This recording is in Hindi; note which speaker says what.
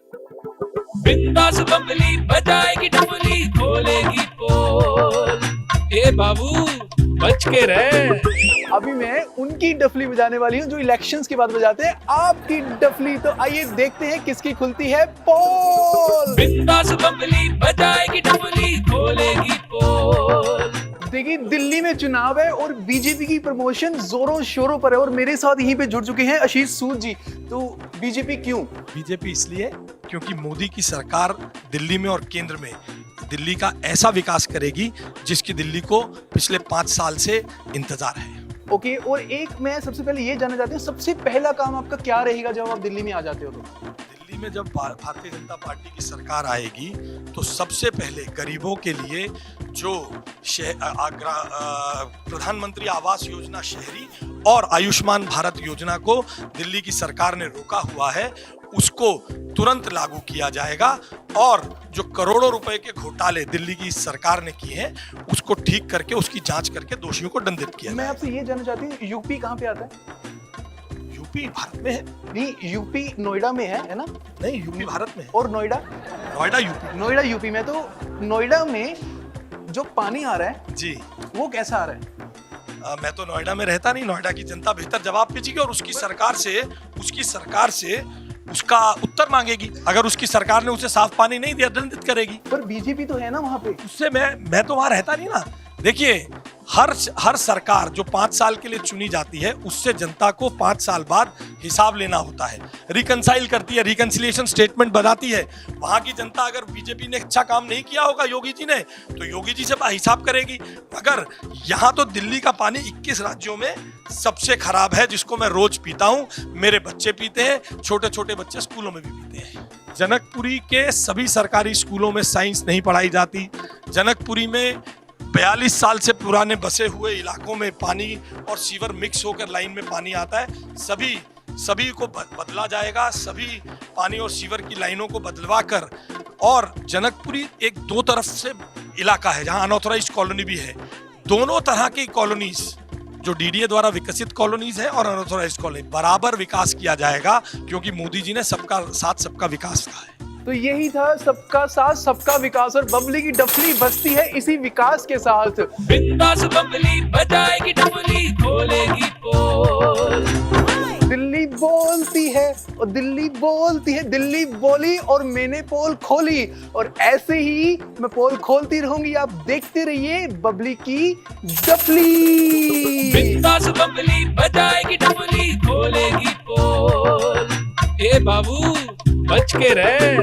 Speaker 1: बिंदास बम्बली बजाएगी डफली खोलेगी पोल। ए बाबू बच के रहे।
Speaker 2: अभी मैं उनकी डफली बजाने वाली हूँ जो इलेक्शंस के बाद बजाते हैं आपकी डफली। तो आइए देखते हैं किसकी खुलती है पोल।
Speaker 1: बिंदास बम्बली बजाएगी डफली खोलेगी पोल।
Speaker 2: देखिए दिल्ली में चुनाव है और बीजेपी की प्रमोशन जोरों शोरों पर है और मेरे साथ यहीं पे जुड़ चुके हैं आशीष सूद जी। तो बीजेपी क्यों?
Speaker 3: बीजेपी इसलिए क्योंकि मोदी की सरकार दिल्ली में और केंद्र में दिल्ली का ऐसा विकास करेगी जिसकी दिल्ली को पिछले 5 साल से इंतजार है।
Speaker 2: ओके, और एक मैं सबसे पहले ये जानना चाहती हूँ, सबसे पहला काम आपका क्या रहेगा जब आप दिल्ली में आ जाते हो? तो
Speaker 3: दिल्ली में जब भारतीय जनता पार्टी की सरकार आएगी तो सबसे पहले गरीबों के लिए जो प्रधानमंत्री आवास योजना शहरी और आयुष्मान भारत योजना को दिल्ली की सरकार ने रोका हुआ है उसको तुरंत लागू किया जाएगा और जो करोड़ों रुपए के घोटाले दिल्ली की सरकार ने किए हैं उसको ठीक करके उसकी जांच करके दोषियों को दंडित किया
Speaker 2: मैं
Speaker 3: जाएगा।
Speaker 2: आपसे ये जानना चाहती हूँ, यूपी कहाँ पे आता है?
Speaker 3: यूपी भारत में है?
Speaker 2: नहीं, यूपी नोएडा में है ना?
Speaker 3: नहीं, यूपी भारत में है।
Speaker 2: और नोएडा?
Speaker 3: नोएडा यूपी।
Speaker 2: नोएडा यूपी में। तो नोएडा में जो पानी आ रहा है
Speaker 3: जी,
Speaker 2: वो कैसा आ रहा है?
Speaker 3: मैं तो नोएडा में रहता नहीं, नोएडा की जनता बेहतर जवाब पूछेगी और उसकी सरकार से उसका उत्तर मांगेगी। अगर उसकी सरकार ने उसे साफ पानी नहीं दिया दंडित करेगी।
Speaker 2: पर बीजेपी तो है ना वहाँ पे।
Speaker 3: उससे मैं तो वहां रहता नहीं ना। देखिए हर सरकार जो 5 साल के लिए चुनी जाती है उससे जनता को 5 साल बाद हिसाब लेना होता है, रिकंसाइल करती है, रिकंसिलिएशन स्टेटमेंट बनाती है। वहां की जनता अगर बीजेपी ने अच्छा काम नहीं किया होगा योगी जी ने तो योगी जी से हिसाब करेगी। मगर यहाँ तो दिल्ली का पानी 21 राज्यों में सबसे खराब है जिसको मैं रोज पीता हूँ, मेरे बच्चे पीते हैं, छोटे छोटे बच्चे स्कूलों में भी पीते हैं। जनकपुरी के सभी सरकारी स्कूलों में साइंस नहीं पढ़ाई जाती। जनकपुरी में 42 साल से पुराने बसे हुए इलाकों में पानी और सीवर मिक्स होकर लाइन में पानी आता है। सभी को बदला जाएगा, सभी पानी और सीवर की लाइनों को बदलवा कर। और जनकपुरी एक 2 तरफ से इलाका है जहां अनऑथराइज्ड कॉलोनी भी है। दोनों तरह की कॉलोनीज जो डीडीए द्वारा विकसित कॉलोनीज है और अनऑथराइज्ड कॉलोनी बराबर विकास किया जाएगा क्योंकि मोदी जी ने सबका साथ सबका विकास कहा है।
Speaker 2: तो यही था सबका साथ सबका विकास और बबली की डफली बजती है इसी विकास के साथ।
Speaker 1: बिंदास बम्बली बजाएगी डफली खोलेगी पोल।
Speaker 2: दिल्ली बोलती है और दिल्ली बोलती है, दिल्ली बोली और मैंने पोल खोली और ऐसे ही मैं पोल खोलती रहूंगी। आप देखते रहिए बबली की डफली।
Speaker 1: बिंदास बम्बली बजाएगी डफली खोलेगी पोल। ए बाबू बच के रहे।